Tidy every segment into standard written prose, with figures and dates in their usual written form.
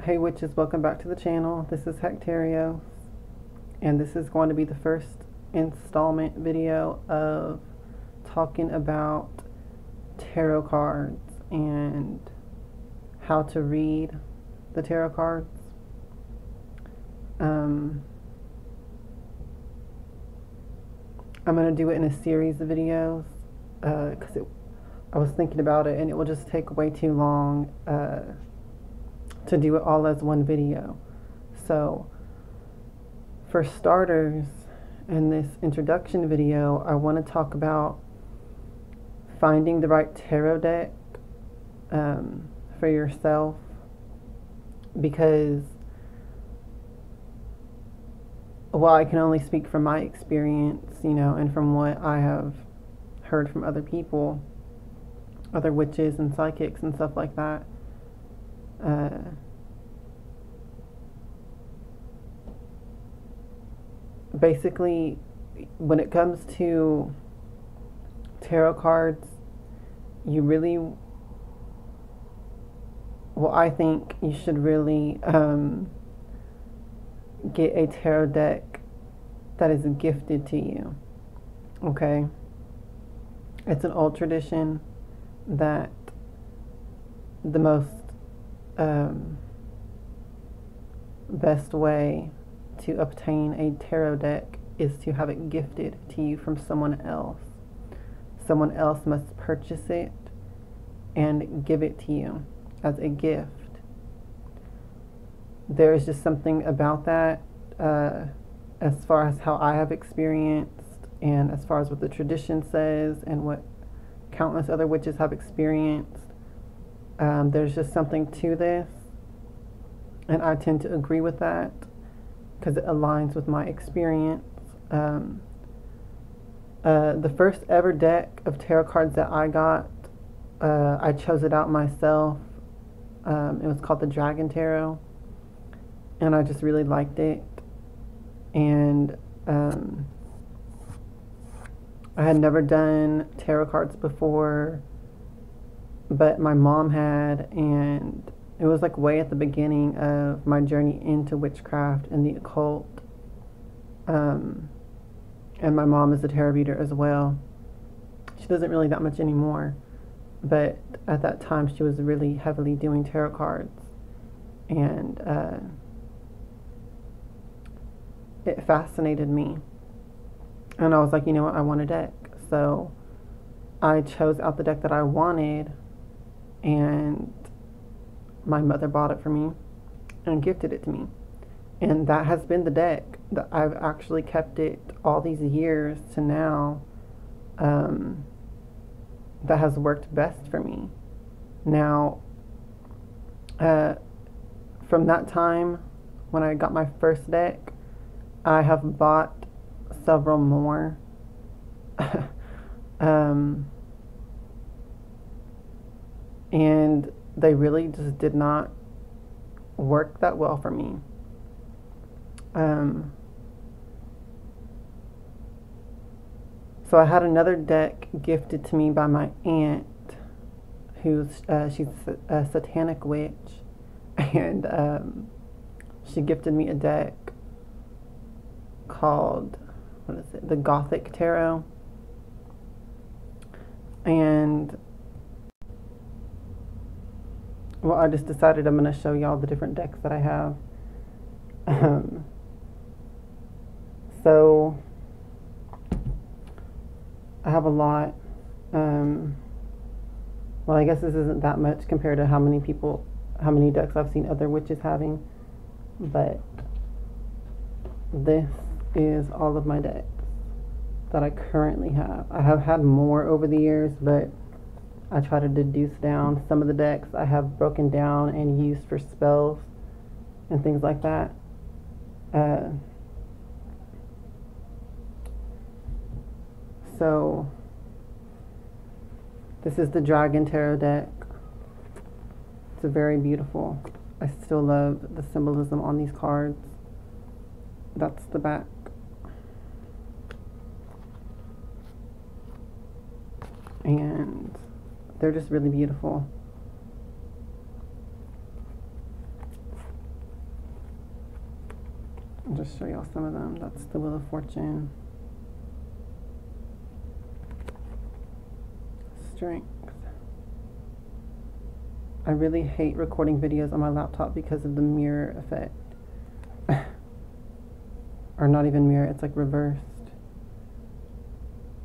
Hey witches, welcome back to the channel. This is xoxo, and this is going to be the first installment video of talking about tarot cards and how to read the tarot cards. I'm going to do it in a series of videos because I was thinking about it and it will just take way too long to do it all as one video. So for starters, in this introduction video, I want to talk about finding the right tarot deck for yourself, because while I can only speak from my experience, you know, and from what I have heard from other people, other witches and psychics and stuff like that, basically, when it comes to tarot cards, you really, well, I think you should really get a tarot deck that is gifted to you. Okay? It's an old tradition that the most best way to obtain a tarot deck is to have it gifted to you from someone else. Someone else must purchase it and give it to you as a gift. There is just something about that as far as how I have experienced, and as far as what the tradition says and what countless other witches have experienced. There's just something to this, and I tend to agree with that because it aligns with my experience. The first ever deck of tarot cards that I got, I chose it out myself. It was called the Dragon Tarot, and I just really liked it. And I had never done tarot cards before, but my mom had, and it was like way at the beginning of my journey into witchcraft and the occult. And my mom is a tarot reader as well. She doesn't really that much anymore, but at that time she was really heavily doing tarot cards. And it fascinated me. And I was like, you know what, I want a deck. So I chose out the deck that I wanted, and my mother bought it for me and gifted it to me. And that has been the deck that I've actually kept it all these years to now. That has worked best for me. Now, from that time when I got my first deck, I have bought several more. And they really just did not work that well for me. So I had another deck gifted to me by my aunt, who's she's a satanic witch, and she gifted me a deck called, what is it, the Gothic Tarot. And well, I just decided I'm going to show y'all the different decks that I have. So I have a lot. Well, I guess this isn't that much compared to how many decks I've seen other witches having, but this is all of my decks that I currently have. I have had more over the years, but I try to deduce down some of the decks I have broken down and used for spells and things like that. So this is the Dragon Tarot deck. It's very beautiful. I still love the symbolism on these cards. That's the back. And they're just really beautiful. I'll just show y'all some of them. That's the Wheel of Fortune. Strength. I really hate recording videos on my laptop because of the mirror effect. Or not even mirror, it's like reversed.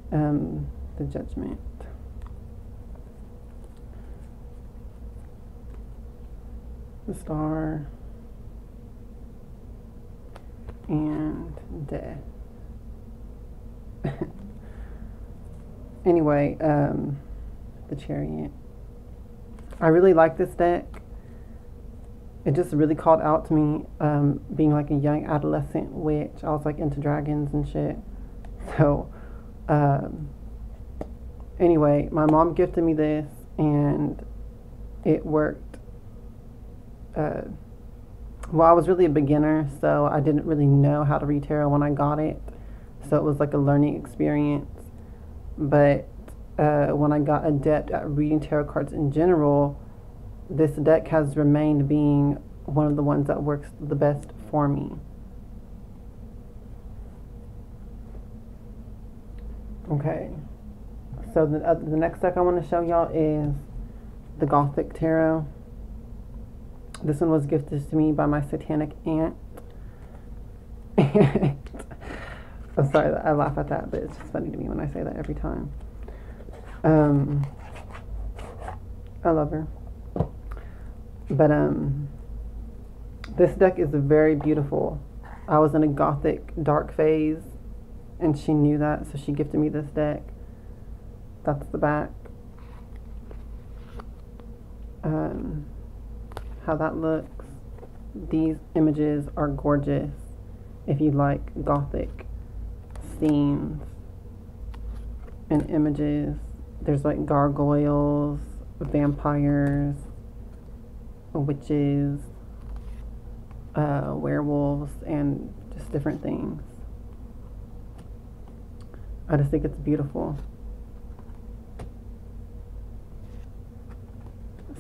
The Judgment. The Star. And Death. Anyway, the Chariot. I really like this deck. It just really called out to me, being like a young adolescent witch. I was like into dragons and shit. So, anyway, my mom gifted me this and it worked. Well, I was really a beginner, so I didn't really know how to read tarot when I got it. So it was like a learning experience. But when I got adept at reading tarot cards in general, this deck has remained being one of the ones that works the best for me. Okay, so the next deck I want to show y'all is the Gothic Tarot. This one was gifted to me by my satanic aunt. I'm sorry that I laugh at that, but it's just funny to me when I say that every time. I love her. But this deck is very beautiful. I was in a gothic dark phase and she knew that, so she gifted me this deck. That's the back. How that looks. These images are gorgeous if you like gothic themes and images. There's like gargoyles, vampires, witches, werewolves, and just different things. I just think it's beautiful.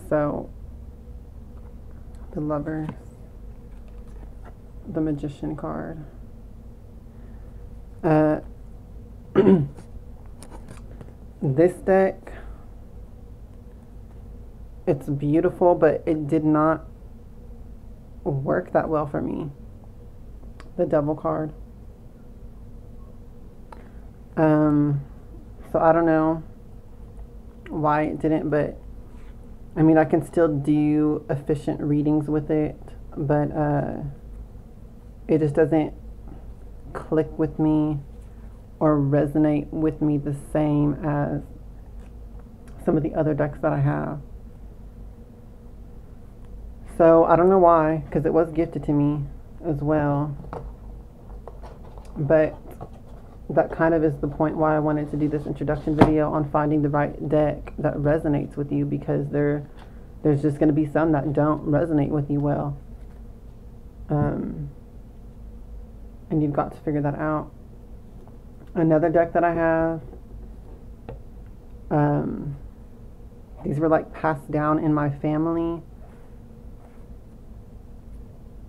So, the Lovers, the Magician card. This deck, it's beautiful, but it did not work that well for me. The Devil card. So I don't know why it didn't, but I mean, I can still do efficient readings with it, but it just doesn't click with me or resonate with me the same as some of the other decks that I have. So I don't know why, because it was gifted to me as well. But that kind of is the point why I wanted to do this introduction video on finding the right deck that resonates with you, because there's just going to be some that don't resonate with you well. And you've got to figure that out. Another deck that I have, these were like passed down in my family,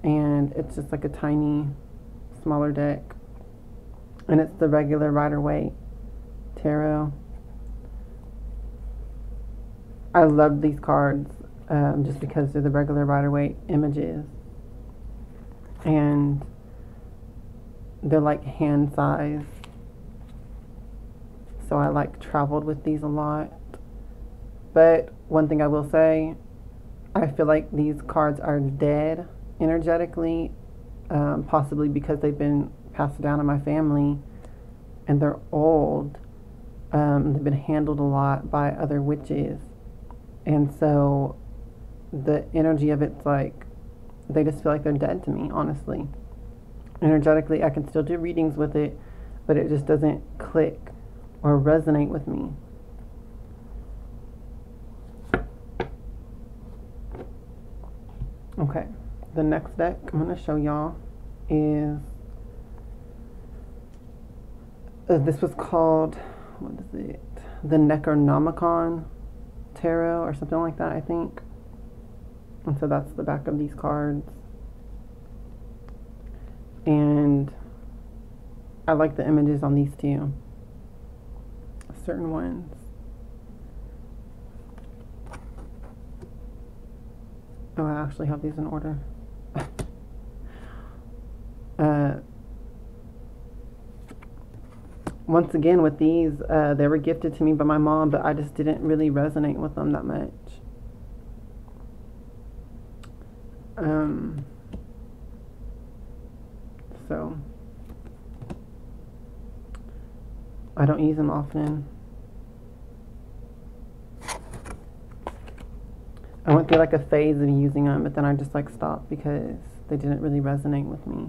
and it's just like a tiny, smaller deck, and it's the regular Rider-Waite Tarot. I love these cards just because they're the regular Rider-Waite images, and they're like hand size. So I like traveled with these a lot. But one thing I will say, I feel like these cards are dead energetically, possibly because they've been passed down in my family and they're old. They've been handled a lot by other witches. And so the energy of it's like they just feel like they're dead to me, honestly. Energetically, I can still do readings with it, but it just doesn't click or resonate with me. Okay, the next deck I'm going to show y'all is, this was called, what is it? The Necronomicon Tarot or something like that, I think. And so that's the back of these cards. And I like the images on these two. Certain ones. Oh, I actually have these in order. Once again, with these, they were gifted to me by my mom, but I just didn't really resonate with them that much. So I don't use them often. I went through like a phase of using them, but then I just like stopped because they didn't really resonate with me.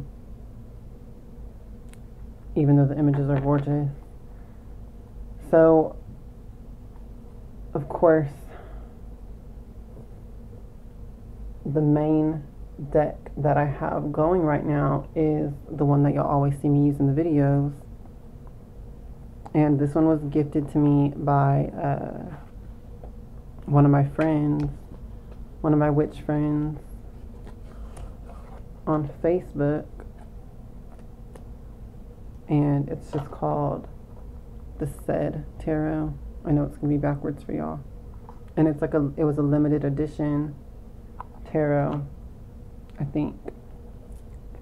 Even though the images are gorgeous. So, of course, the main deck that I have going right now is the one that y'all always see me use in the videos. And this one was gifted to me by one of my friends, one of my witch friends on Facebook. And it's just called the Said Tarot. I know it's gonna be backwards for y'all. And it's like it was a limited edition tarot, I think.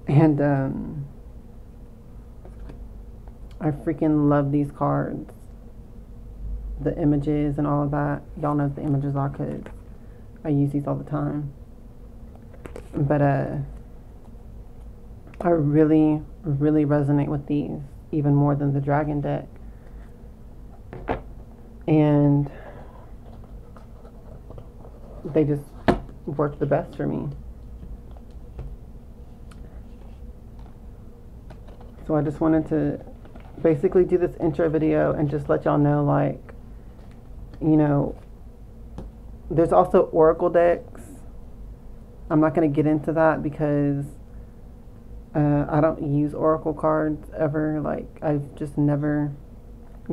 And I freaking love these cards. The images and all of that. Y'all know what the images are because I use these all the time. But I really, really resonate with these even more than the Dragon deck. And they just work the best for me. So I just wanted to basically do this intro video and just let y'all know, like, you know, there's also Oracle decks. I'm not going to get into that because I don't use Oracle cards ever. Like, I've just never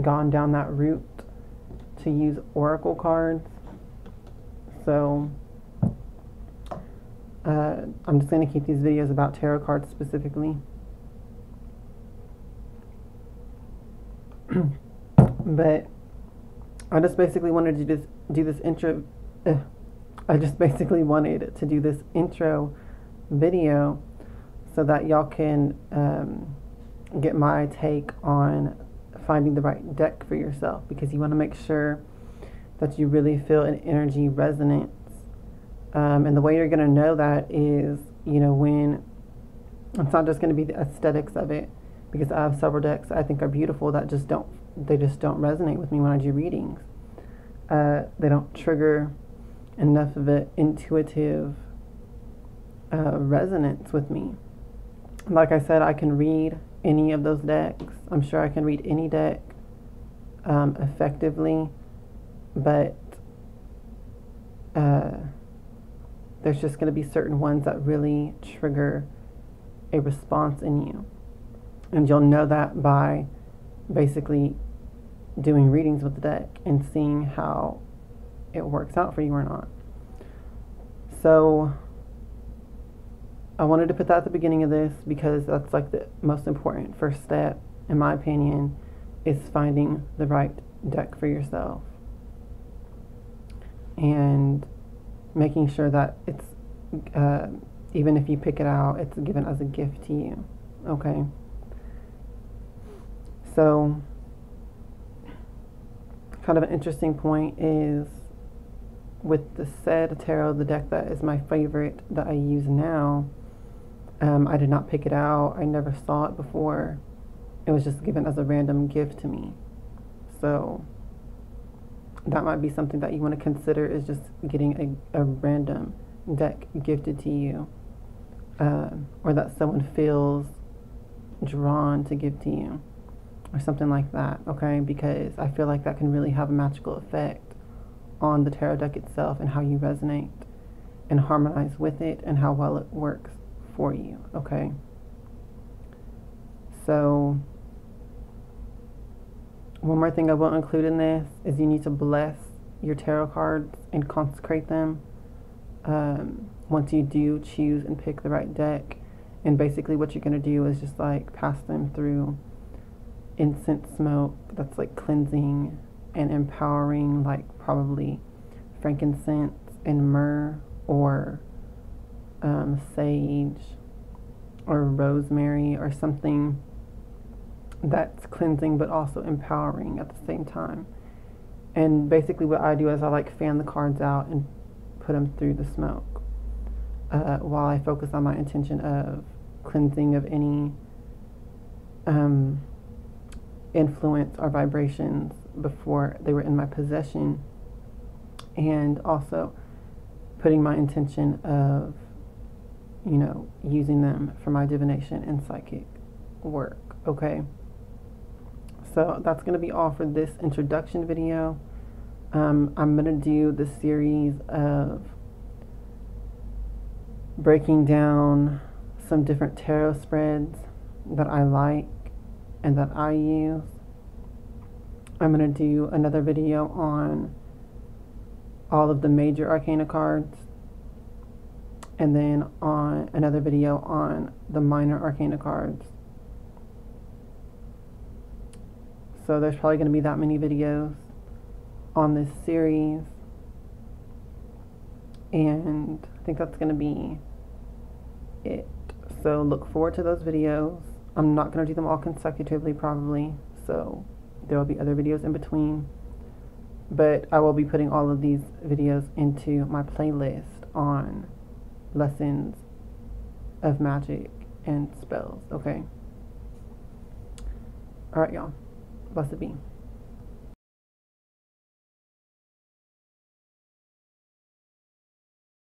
gone down that route to use Oracle cards. So I'm just going to keep these videos about tarot cards specifically. But I just basically wanted to just do this intro. I just basically wanted to do this intro video so that y'all can get my take on finding the right deck for yourself, because you want to make sure that you really feel an energy resonance. And the way you're going to know that is, you know, when it's not just going to be the aesthetics of it, because I have several decks I think are beautiful that just don't resonate with me when I do readings. They don't trigger enough of an intuitive resonance with me. Like I said, I can read any of those decks. I'm sure I can read any deck effectively, but there's just going to be certain ones that really trigger a response in you. And you'll know that by basically doing readings with the deck and seeing how it works out for you or not. So I wanted to put that at the beginning of this because that's like the most important first step, in my opinion, is finding the right deck for yourself and making sure that it's even if you pick it out, it's given as a gift to you. Okay, so kind of an interesting point is with the Said Tarot, the deck that is my favorite that I use now. I did not pick it out. I never saw it before. It was just given as a random gift to me. So that might be something that you want to consider, is just getting a random deck gifted to you. or that someone feels drawn to give to you, or something like that, okay? Because I feel like that can really have a magical effect on the tarot deck itself and how you resonate and harmonize with it and how well it works for you, okay? So, one more thing I will include in this is you need to bless your tarot cards and consecrate them once you do choose and pick the right deck. And basically what you're going to do is just like pass them through incense smoke that's like cleansing and empowering, like probably frankincense and myrrh, or sage or rosemary, or something that's cleansing but also empowering at the same time. And basically what I do is I like fan the cards out and put them through the smoke while I focus on my intention of cleansing of any influence or vibrations before they were in my possession, and also putting my intention of, you know, using them for my divination and psychic work, okay? So that's going to be all for this introduction video. I'm going to do the series of breaking down some different tarot spreads that I like and that I use. I'm going to do another video on all of the major arcana cards, and then on another video on the minor arcana cards. So there's probably going to be that many videos on this series, and I think that's going to be it. So look forward to those videos. I'm not going to do them all consecutively probably, so there will be other videos in between, but I will be putting all of these videos into my playlist on lessons of magic and spells, okay? Alright, y'all. Blessed be.